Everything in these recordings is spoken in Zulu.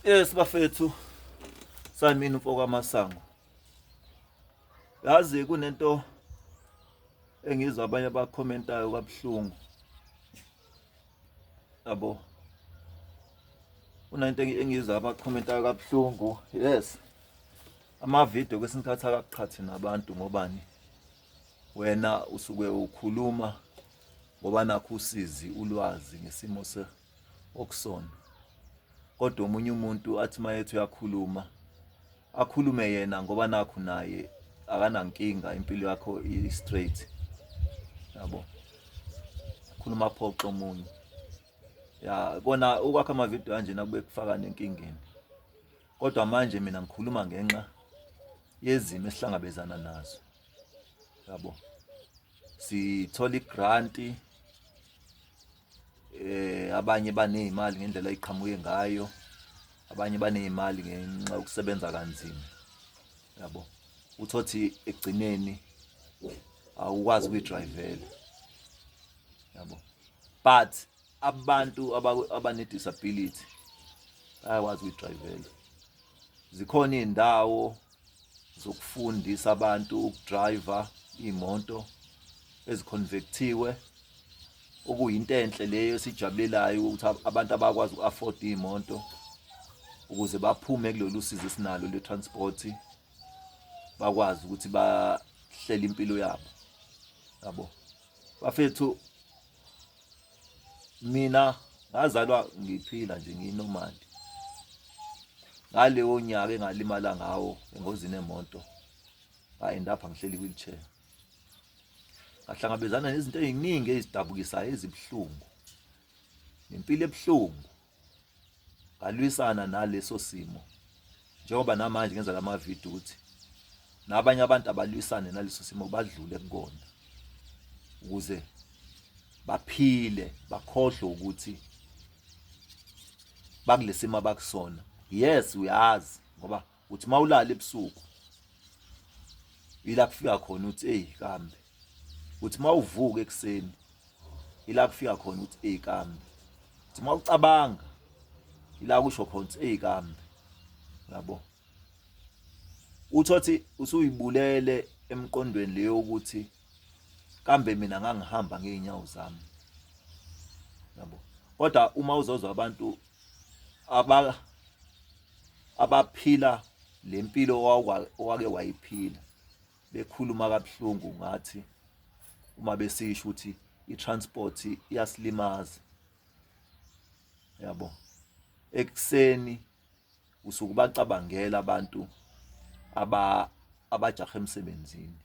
Yes bafethu, sami umfoko amasango. Yazi kunento engizwa abanye abakhomentayo kabuhlungu. Yabo. Kunento engizwa abakhomentayo kabuhlungu. Yes. Ama-video kwesinye isikhathi akakuqhathi nabantu ngobani? Wena usuke ukhuluma ngoba nakho usizi ulwazi ngesimo okusona. Kodwa omunye umuntu athi mayethi uyakhuluma akhulume yena ngoba nakho naye akanankinga impilo yakho i-straight. Yabo. Khuluma phoxo omunye. Ya kona ukwakha ama-video kanjena kube kufaka nenkingeni. Kodwa manje mina ngikhuluma ngenxa yezimo esihlangabezana nazo. Yabo. Sithola igranti abanye banezimali ngendlela eziqhamuke ngayo, abanye banezimali ngenxa yokusebenza kanzima. Yabo. Uthothi egcineni awukwazi ukuyidrivela. Yabo. But abantu abane disability bayakwazi ukuyidrivela. Zikhona izindawo zokufundisa abantu ukudriver imoto eziconvectiwe, okuyinto enhle leyo esijabulelayo ukuthi abantu abakwazi uku-afford imoto ukuze baphume kulolu sizo esinalo le transport, bakwazi ukuthi bahlele impilo yabo. Yabo. Bafethu, mina ngazalwa ngiphila nje nginormal. Ngaleyo nyaka engalimala ngawo engozini emoto, end up ngihleli wheelchair. Ngahlangabezana nezinto eziningi ezidabukisayo ezibuhlungu. Nempilo ebuhlungu. Ngalwisana naleso simo. Njengoba namanje ngenza lama video ukuthi nabanye abantu abalwisane naleso simo badlule kukona. Ukuze baphile, bakhohlwe ukuthi bakulesimo abakusona. Yes, uyazi ngoba uthi mawulala ebusuku ila kufika khona uthi hey kambe. Uthi mawuvuka ekseni ila kufika khona uthi hey kambe. Uthi mawucabanga ila kusho khona uthi hey kambe. Yabo. Uthothi usuyibulele emqondweni leyo ukuthi kambe mina ngangihamba ngeenyawo zami. Yabo. Kodwa uma uzozwa abantu abaphila lempilo owake wayiphila bekhuluma kabuhlungu ngathi uma besisho ukuthi i-transport iyasilimaza. Yabo. Ekseni usuke bacabangela abantu abajaha emsebenzini.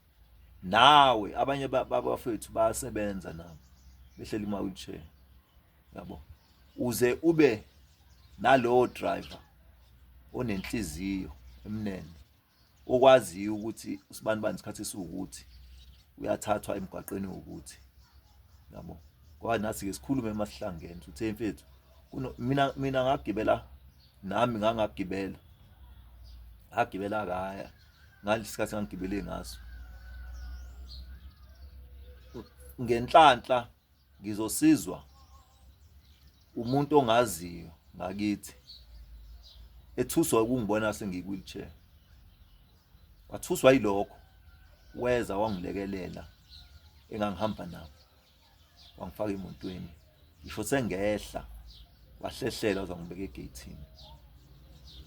Nawe abanye babafethu bayasebenza nabo behleli ma-wheelchair. Yabo. Uze ube nalowo driver onenhliziyo emnene okwaziyo ukuthi usibani bani isikhathi esiwukuthi uyathathwa emgwaqeni ukuthi. Yabo. Ngoba nathi ke sikhulume emasihlangene uthi mfethu mina ngagibela nami ngangagibela. Ngagibela kaya ngalesikhathi ngangigibele ngaso. Ngenhlanhla ngizosizwa umuntu ongaziyo ngakithi ethuswa ukungibona sengikwi-wheelchair. Wathuswa yilokho weza wangilekelela engangihamba nabo. Wangifaka emotweni. Ngisho sengehla wahlehlela wazongibeka egate-ini.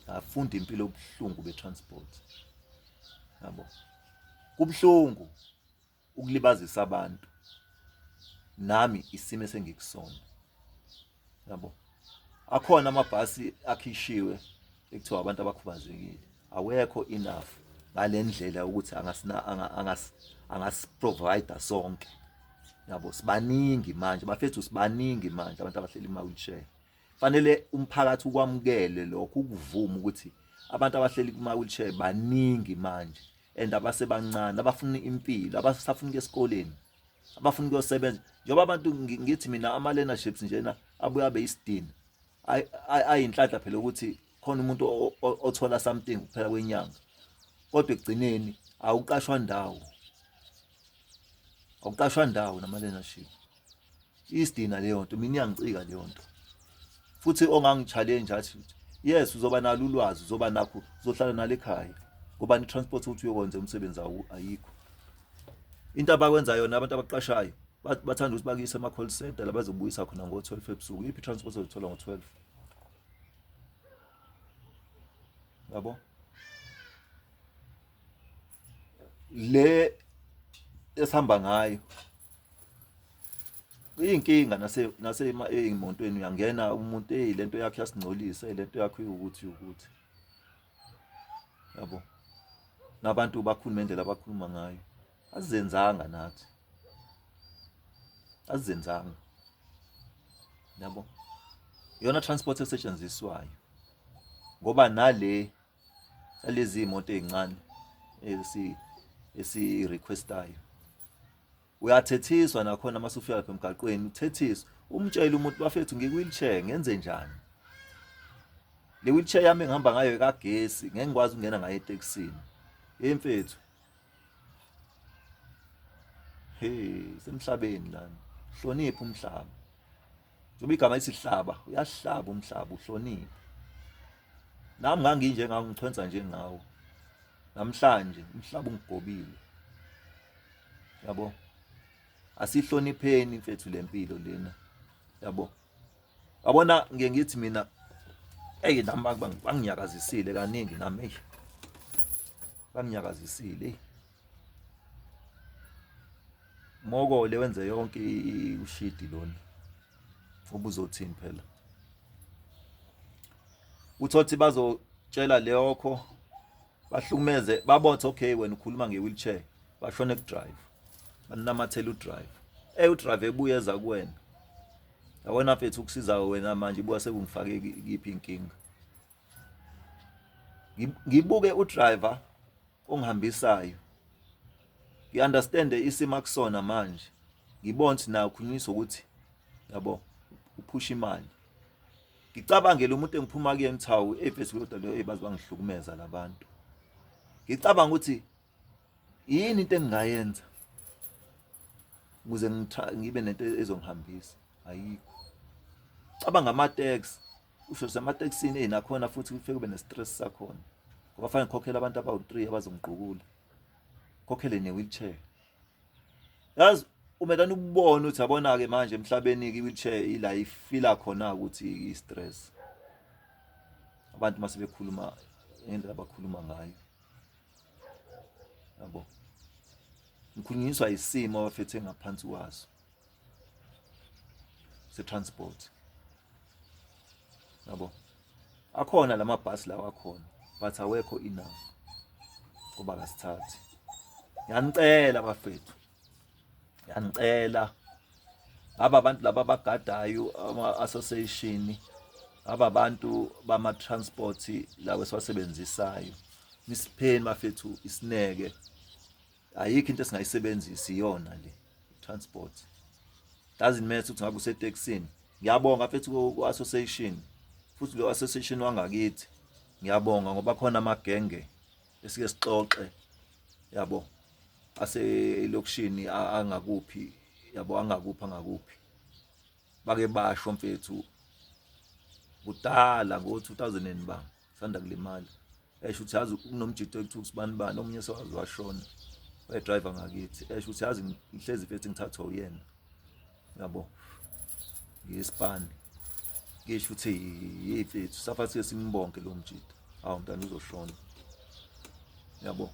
Ngafunda impilo obuhlungu betransport. Yabo. Kubuhlungu ukulibazisa abantu. Nami isimo esengikusona. Yabo. Akhona amabhasi akhishiwe ekuthiwa abantu abakhubazekile. Awekho enough ngalendlela ukuthi angasi-provide sonke. Yabo, sibaningi manje bafethu, sibaningi manje abantu abahleli ema-wheelchair. Fanele umphakathi ukwamukele lokho, ukuvuma ukuthi abantu abahleli kuma-wheelchair baningi manje and abasebancane abafuna impilo, abasafuna ukuya esikoleni, abafuna ukuyosebenza. Njengoba abantu ngithi mina ama-learnerships njena abuye abe isidina. Ayinhlanhla phela ukuthi khona umuntu othola something kuphela kwenyanga. Kodwa ekugcineni awuqashwa ndawo. Awuqashwa ndawo nama-learnership. Isidina leyo nto mina iyangicika leyo nto. Futhi ongangi-challenge athi yes uzoba nalo ulwazi, uzoba nakho, uzohlala nalo ekhaya, ngoba i-transport ukuthi uyokwenza umsebenzi ayikho. Into abakwenza yona abantu abaqashayo bathanda ukuthi bakuyise ama-call center la bazobuyisa khona ngo-12 ebusuku. Iphi i-transport ozothola ngo-12? Yabo, le esihamba ngayo iyinkinga ey'motweni. Uyangena umuntu lento yakho yasingcolisa, lento yakho ukuthi yabo, nabantu bakhuluma indlela abakhuluma ngayo, azizenzanga nathi, azizenzanga yabo. Iyona transport esetshenziswayo, ngoba nalezi imoto ey'ncane esi-requestayo, uyathethiswa nakhona uma usufika lapha emgaqweni, uthethiswa umtshele umuntu bafethu ngikwi-wheelchair, ngenze njani? Le wheelchair yami engihamba ngayo ekagesi, ngeke ngikwazi ukungena ngayo etekisini. Mfethu, semhlabeni lana, hlonipha umhlaba. Njengoba igama lithi hlaba, uyahlaba umhlaba, uhloniphe. Nami nganginje ngawo, ngichwenza nje ngawo. Namhlanje umhlaba ungigobile, yabo. Asihlonipheni mfethu lempilo lena, yabo. Wabona, ngeke ngithi mina nami banginyakazisile kaningi nami, banginyakazisile. Mokole wenze yonke ushidi lona, ubuzothini phela? Uthothi bazotshela leyokho, bahlukumeze, babothe okay wena ukhuluma nge-wheelchair, bashone kudrive, banamathela udrive. Udrive ebuye eza kuwena. Yabona mfethu ukusiza wena manje ibuya sekungifake kiphi inkinga. Ngibuke udriver ongihambisayo, ngi-understand isimo akusona manje, ngibona ukuthi nayo ukhulunyiswa ukuthi yabo uphusha imali. Ngicabangele umuntu engiphuma kuye ngithawu mfethu kodwa baze bangihlukumeza labantu. Ngicabanga ukuthi yini into engingayenza ukuze ngibe nento ezongihambisa. Ayikho. Cabanga ama-taxi, usho semateksini nakhona futhi ufike ube ne-stress sakhona, ngoba fanele ngikhokhele abantu abawu-3 abazongiqukula, khokhele ne-wheelchair. Yazi umelana ukubona ukuthi yabona-ke manje emhlabeni-ke i-wheelchair ila ifila khona ukuthi i-stress. Abantu mase bekhuluma ngendlela abakhuluma ngayo, yabo. Ngikhulunyiswa isimo abafethe ngaphansi kwaso se-transport, yabo. Akhona lamabhasi lawa akhona, but awekho enough, ngoba kasithathi. Ngiyanicela bafethu, ngiyanicela, aba bantu laba abagadayo ama-association, aba bantu bama-transport lawa esiwasebenzisayo, nisipheni bafethu isineke. Ayikho into esingayisebenzisi iyona le transport. Doesn't matter ukuthi ngabe usetekisini. Ngiyabonga mfethu ku-association, futhi lo association wangakithi ngiyabonga ngoba khona amagenge esike sixoxe, yabo, aselokishini angakuphi, yabo, angakuphi. Bake basho mfethu kudala ngo-2000 ba sanda kulimala. Esho ukuthi yazi kunomjito ekuthiwa usibani, omunye sewazi washona, driver ngakithi. Esho ukuthi yazi ngihlezi mfethu ngithathwa uyena, yabo, ngisipani. Ngisho ukuthi mfethu safathi simbonke lo mjito, hawu mntana uzoshona, yabo.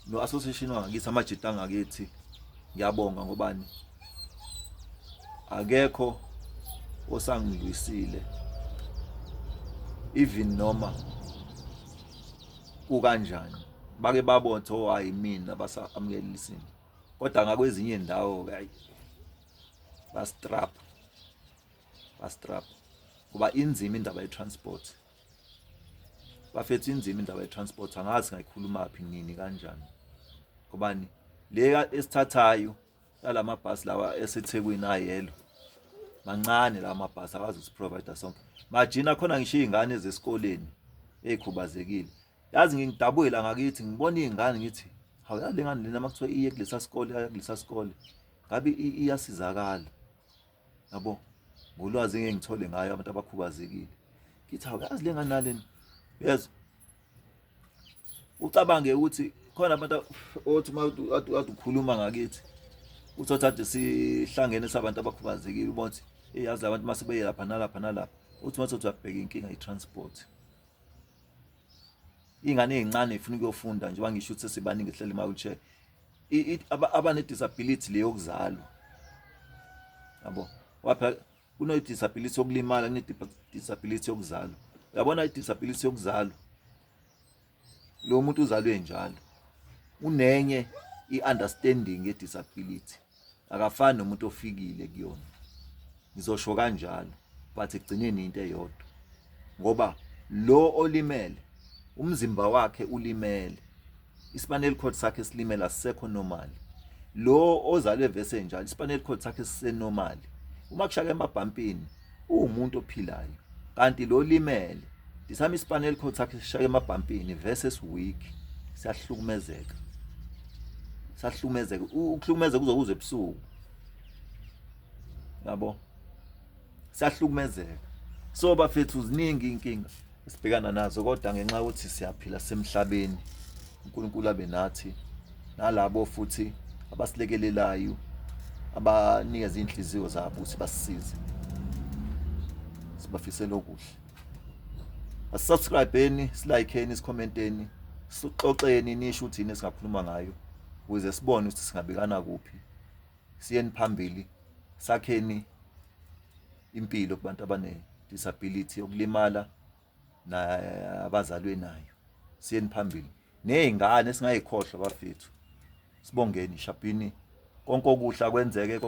No association wangakithi, amajito angakithi, ngiyabonga ngobani, akekho osangilwisile, even noma kukanjani. Bake babothe hayi mina basa-amukelisini, kodwa ngakwezinye indawo bastrap, ngoba inzima indaba ye-transport. Bafethu inzima indaba ye-transport, angazi ngayikhuluma phi nini kanjani, ngobani le esithathayo yalamabhasi lawa eseThekwini ayelo mancane, la mabhasi akazi usiprovide sonke. Majina khona ngisho iy'ngane zesikoleni ey'khubazekile. Yazi ngingidabula ngakithi ngibona iy'ngane ngithi hawu yale ngane lena makuthiwa iye kulesa sikole, ngabe iyasizakala, yabo, ngolwazi engeke ngithole ngayo abantu abakhubazekile. ngithi awuyazi lengane naleni yezo ucabange ukuthi khona abantu othi ade ukhuluma ngakithi uthothi ade sihlangene sabantu abakhubazekile ubona ukuthi yazi abantu mase beye lapha nalapha nalapha uthi mase uyabheka inkinga ye-transport ingane ezincane ifuna ukuyofunda nje wangisho ukuthi sesibaningi ehlele ema-wheelchair abane-disability leyo yokuzalwa yabo wapha kuno-disability yokulimala kune-disability yokuzalwa uyabona i-disability yokuzalwa lo muntu uzalwe njalo unenye i-understanding ye-disability akafani nomuntu ofikile kuyona ngizosho kanjalo but ekugcineni into eyodwa ngoba lo olimele umzimba wakhe ulimele i-spinal cord sakhe silimele asisekho normal lo ozalwe vese njalo i-spinal cord sakhe sisenormal uma kushaka emabhampini uwumuntu ophilayo kanti lo limele disami i-spinal cord sakhe sishaka emabhampini vese weak siyahlukumezeka ukuhlukumezeka uzokuza ebusuku yabo siyahlukumezeka so bafethu ziningi inkinga sibhekana nazo kodwa ngenxa yokuthi siyaphila semhlabeni uNkulunkulu abe nathi nalabo futhi abasilekelelayo abanikeza inhliziyo zabo ukuthi basisize sibafisela okuhle asubscribeeni silikeni sicommenteni sixoxeni nisho ukuthi yini singakhuluma ngayo ukuze sibone ukuthi singabekana kuphi siyeni phambili sakheni impilo kubantu abane-disability yokulimala abazalwe nayo siyeni phambili nezingane singayikhohlwa bafethu sibongeni shabhini konke okuhle kwenzeke